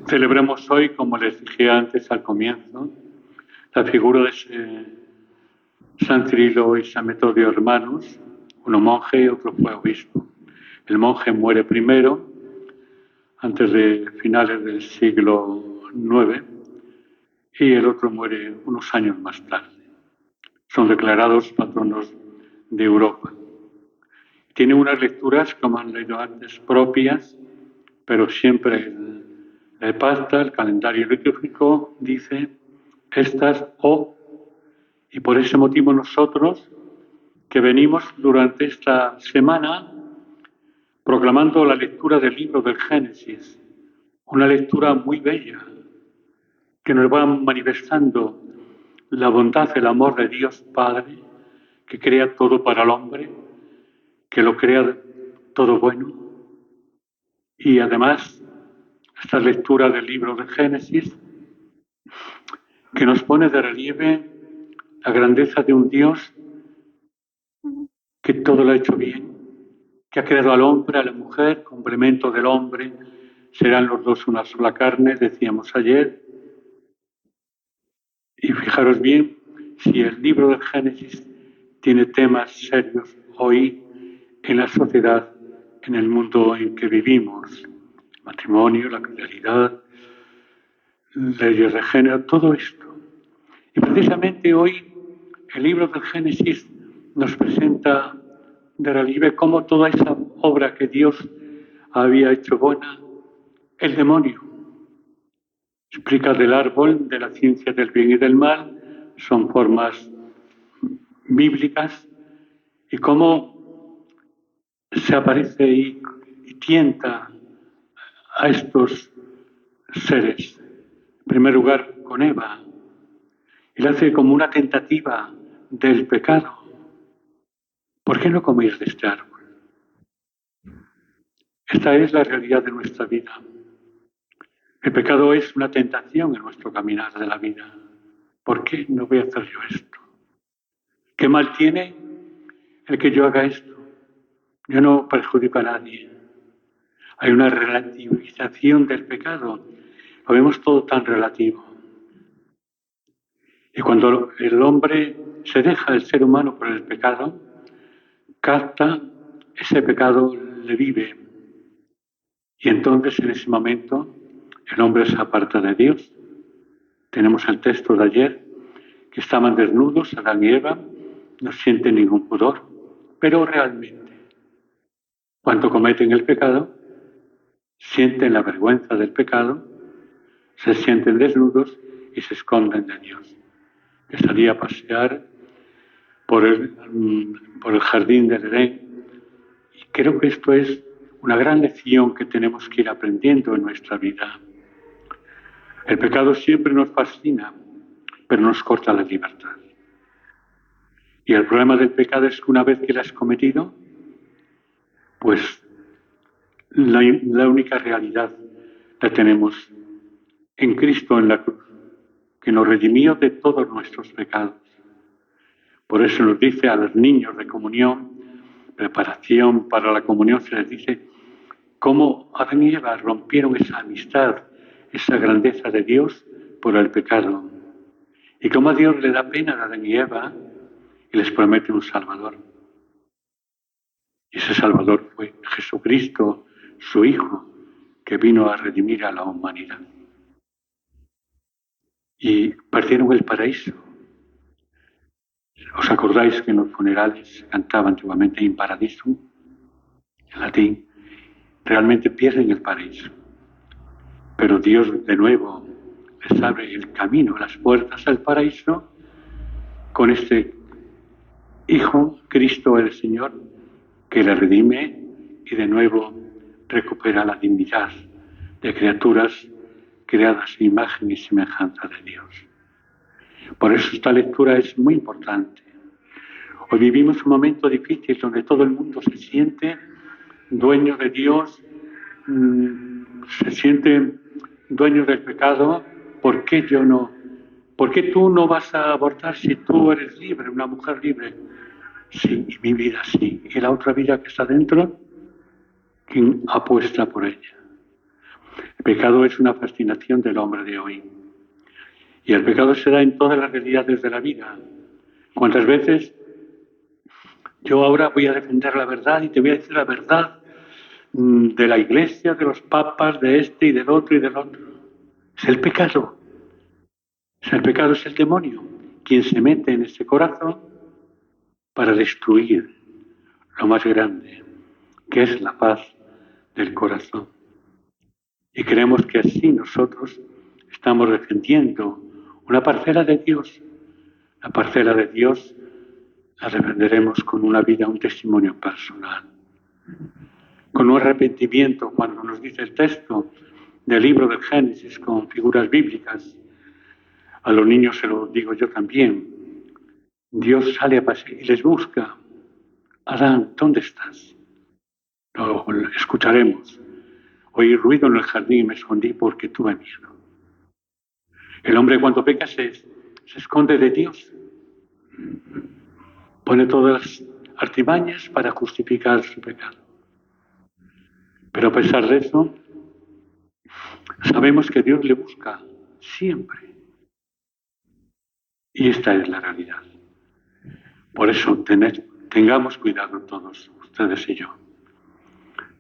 Celebramos hoy, como les dije antes al comienzo, la figura de San Cirilo y San Metodio, hermanos, uno monje y otro fue obispo. El monje muere primero, antes de finales del siglo IX, y el otro muere unos años más tarde. Son declarados patronos de Europa. Tiene unas lecturas, como han leído antes, propias, pero siempre el pasta, el calendario litúrgico, dice estas o, y por ese motivo nosotros, que venimos durante esta semana proclamando la lectura del libro del Génesis, una lectura muy bella, que nos va manifestando la bondad, el amor de Dios Padre, que crea todo para el hombre, que lo crea todo bueno. Y además, esta lectura del libro del Génesis, que nos pone de relieve la grandeza de un Dios que todo lo ha hecho bien, que ha creado al hombre, a la mujer, complemento del hombre, serán los dos una sola carne, decíamos ayer. Y fijaros bien, si el libro del Génesis tiene temas serios hoy en la sociedad, en el mundo en que vivimos, el matrimonio, la fidelidad, leyes de género, todo esto. Y precisamente hoy el libro del Génesis nos presenta de relieve cómo toda esa obra que Dios había hecho buena, el demonio explica del árbol, de la ciencia del bien y del mal, son formas bíblicas, y cómo se aparece y tienta a estos seres. En primer lugar, con Eva, y la hace como una tentativa del pecado. ¿Por qué no coméis de este árbol? Esta es la realidad de nuestra vida. El pecado es una tentación en nuestro caminar de la vida. ¿Por qué no voy a hacer yo esto? ¿Qué mal tiene el que yo haga esto? Yo no perjudico a nadie. Hay una relativización del pecado. Lo vemos todo tan relativo. Y cuando el hombre se deja, el ser humano, por el pecado, capta ese pecado, le vive. Y entonces, en ese momento, el hombre se aparta de Dios. Tenemos el texto de ayer, que estaban desnudos, Adán y Eva, no sienten ningún pudor, pero realmente, cuando cometen el pecado, sienten la vergüenza del pecado, se sienten desnudos y se esconden de Dios. Que salía a pasear por el jardín del Edén. Y creo que esto es una gran lección que tenemos que ir aprendiendo en nuestra vida. El pecado siempre nos fascina, pero nos corta la libertad. Y el problema del pecado es que una vez que lo has cometido, pues la única realidad la tenemos en Cristo, en la cruz, que nos redimió de todos nuestros pecados. Por eso nos dice a los niños de comunión, preparación para la comunión, se les dice cómo Adán y Eva rompieron esa amistad, esa grandeza de Dios por el pecado. Y cómo a Dios le da pena a Adán y Eva y les promete un Salvador. Y ese Salvador fue Jesucristo, su Hijo, que vino a redimir a la humanidad. Y perdieron el paraíso. ¿Os acordáis que en los funerales se cantaba antiguamente in paradisum, en latín? Realmente pierden el paraíso. Pero Dios de nuevo les abre el camino, las puertas al paraíso, con este Hijo, Cristo el Señor, que le redime y de nuevo recupera la dignidad de criaturas creadas a imagen y semejanza de Dios. Por eso esta lectura es muy importante. Hoy vivimos un momento difícil donde todo el mundo se siente dueño de Dios, se siente dueño del pecado. ¿Por qué yo no? ¿Por qué tú no vas a abortar si tú eres libre, una mujer libre? Sí, y mi vida sí. ¿Y la otra vida que está dentro? ¿Quién apuesta por ella? El pecado es una fascinación del hombre de hoy. Y el pecado se da en todas las realidades de la vida. ¿Cuántas veces yo ahora voy a defender la verdad y te voy a decir la verdad de la iglesia, de los papas, de este y del otro y del otro? Es el pecado. El pecado es el demonio, quien se mete en ese corazón para destruir lo más grande, que es la paz del corazón. Y creemos que así nosotros estamos defendiendo una parcela de Dios. La parcela de Dios la defenderemos con una vida, un testimonio personal, con un arrepentimiento, cuando nos dice el texto del libro del Génesis con figuras bíblicas. A los niños se lo digo yo también. Dios sale a pasear y les busca. Adán, ¿dónde estás? Lo escucharemos. Oí ruido en el jardín y me escondí porque tuve miedo. El hombre cuando peca se esconde de Dios. Pone todas las artimañas para justificar su pecado. Pero a pesar de eso, sabemos que Dios le busca siempre. Y esta es la realidad. Por eso tengamos cuidado todos, ustedes y yo.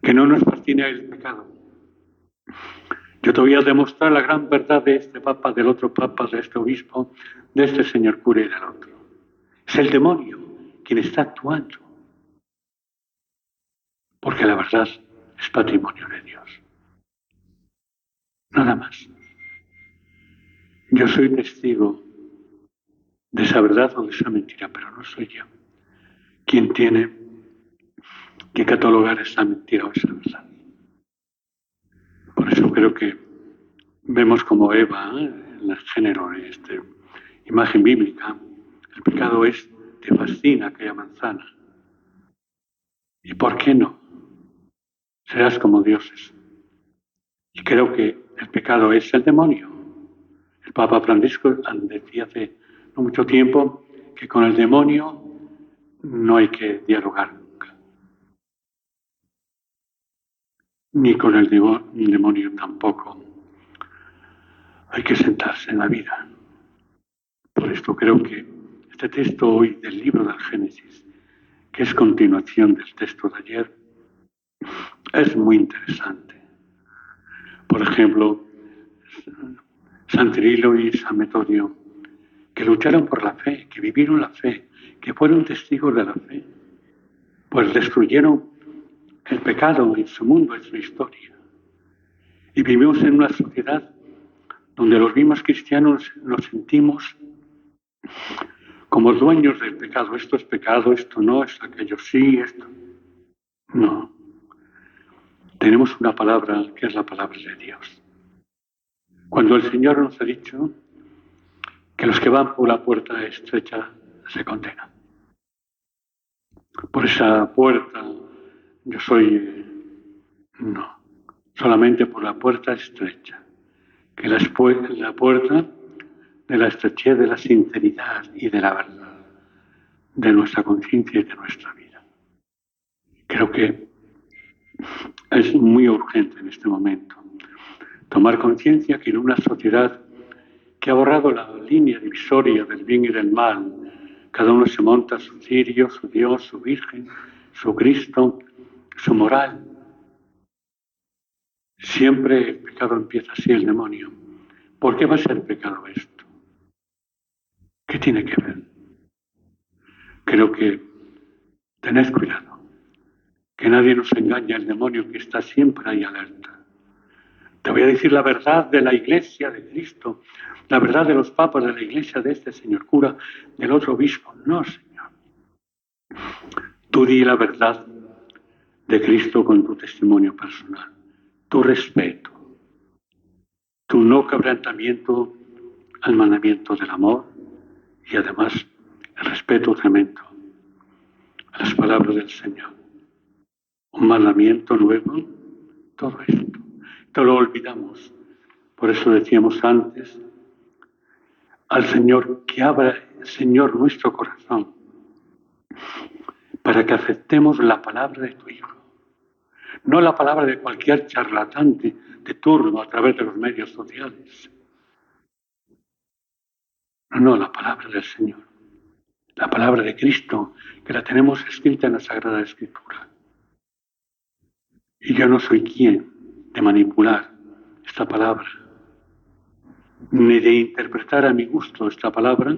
Que no nos fascine el pecado. Yo te voy a demostrar la gran verdad de este papa, del otro papa, de este obispo, de este señor cura y del otro. Es el demonio quien está actuando. Porque la verdad es patrimonio de Dios. Nada más. Yo soy testigo de esa verdad o de esa mentira, pero no soy yo quien tiene que catalogar esa mentira o esa verdad. Por eso creo que vemos como Eva, en el género de esta imagen bíblica, el pecado te fascina aquella manzana. ¿Y por qué no? Serás como dioses. Y creo que el pecado es el demonio. El Papa Francisco decía hace no mucho tiempo que con el demonio no hay que dialogar nunca. Ni con el demonio tampoco hay que sentarse en la vida. Por esto creo que este texto hoy del libro del Génesis, que es continuación del texto de ayer, es muy interesante. Por ejemplo, San Cirilo y San Metodio, que lucharon por la fe, que vivieron la fe, que fueron testigos de la fe, pues destruyeron el pecado en su mundo, en su historia. Y vivimos en una sociedad donde los mismos cristianos nos sentimos como dueños del pecado. Esto es pecado, esto no, es aquello sí, esto no. Tenemos una palabra que es la palabra de Dios. Cuando el Señor nos ha dicho que los que van por la puerta estrecha se condenan. Por esa puerta yo soy, no, solamente por la puerta estrecha, que la puerta de la estrechez, de la sinceridad y de la verdad, de nuestra conciencia y de nuestra vida. Creo que es muy urgente en este momento tomar conciencia que en una sociedad que ha borrado la línea divisoria del bien y del mal, cada uno se monta su cirio, su Dios, su Virgen, su Cristo, su moral. Siempre el pecado empieza así, el demonio. ¿Por qué va a ser pecado esto? ¿Qué tiene que ver? Creo que tened cuidado, que nadie nos engañe, el demonio que está siempre ahí alerta. Te voy a decir la verdad de la Iglesia de Cristo, la verdad de los papas de la Iglesia, de este señor cura, del otro obispo. No, Señor. Tú di la verdad de Cristo con tu testimonio personal, tu respeto, tu no quebrantamiento al mandamiento del amor y además el respeto tremendo a las palabras del Señor. Un mandamiento nuevo, todo esto. Esto lo olvidamos. Por eso decíamos antes al Señor que abra, Señor, nuestro corazón para que aceptemos la palabra de tu Hijo. no la palabra de cualquier charlatán de turno a través de los medios sociales. No, la palabra del Señor, la palabra de Cristo, que la tenemos escrita en la Sagrada Escritura. Y yo no soy quien de manipular esta palabra, ni de interpretar a mi gusto esta palabra,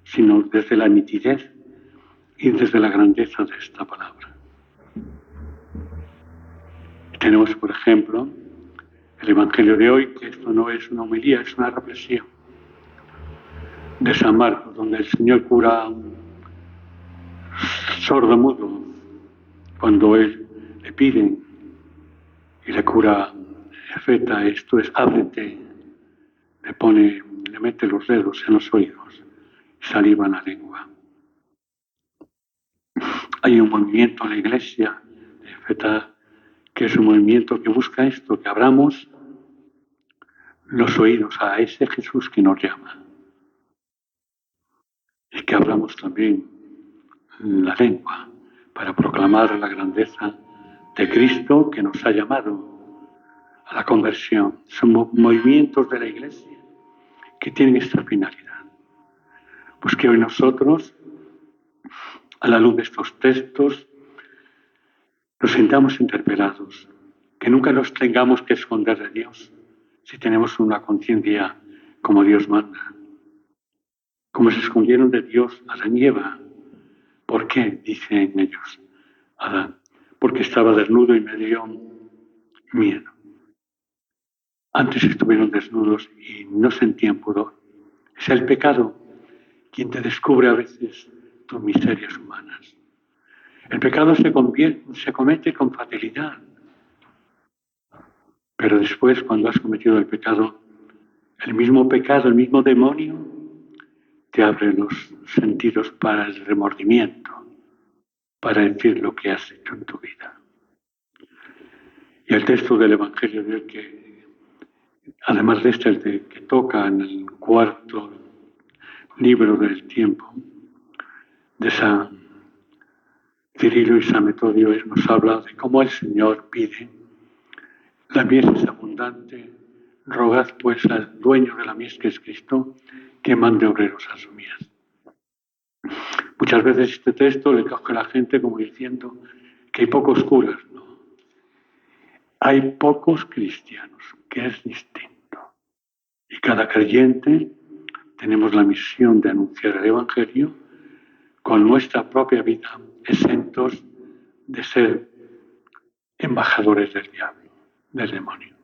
sino desde la nitidez y desde la grandeza de esta palabra. Tenemos, por ejemplo, el Evangelio de hoy, que esto no es una homilía, es una reflexión de San Marcos, donde el Señor cura a un sordo mudo cuando él le piden y le cura Efeta, esto es ábrete, le mete los dedos en los oídos y saliva en la lengua. Hay un movimiento en la Iglesia de Efeta que es un movimiento que busca esto, que abramos los oídos a ese Jesús que nos llama y que abramos también la lengua para proclamar la grandeza de Cristo que nos ha llamado a la conversión. Son movimientos de la Iglesia que tienen esta finalidad. Pues que hoy nosotros, a la luz de estos textos, nos sintamos interpelados, que nunca nos tengamos que esconder de Dios si tenemos una conciencia como Dios manda. Como se escondieron de Dios Adán y Eva. ¿Por qué? Dicen ellos. Adán, porque estaba desnudo y me dio miedo. Antes estuvieron desnudos y no sentían pudor. Es el pecado quien te descubre a veces tus miserias humanas. El pecado se comete con facilidad. Pero después, cuando has cometido el pecado, el mismo demonio, te abre los sentidos para el remordimiento, para decir lo que has hecho en tu vida. Y el texto del Evangelio de hoy, que además de este, el que toca en el cuarto libro del tiempo, de San Cirilo y San Metodio, nos habla de cómo el Señor pide: la mies es abundante, rogad pues al dueño de la mies, que es Cristo, que mande obreros a su mies. Muchas veces este texto le coge a la gente como diciendo que hay pocos curas. No, hay pocos cristianos, que es distinto. Y cada creyente tenemos la misión de anunciar el Evangelio con nuestra propia vida, exentos de ser embajadores del diablo, del demonio.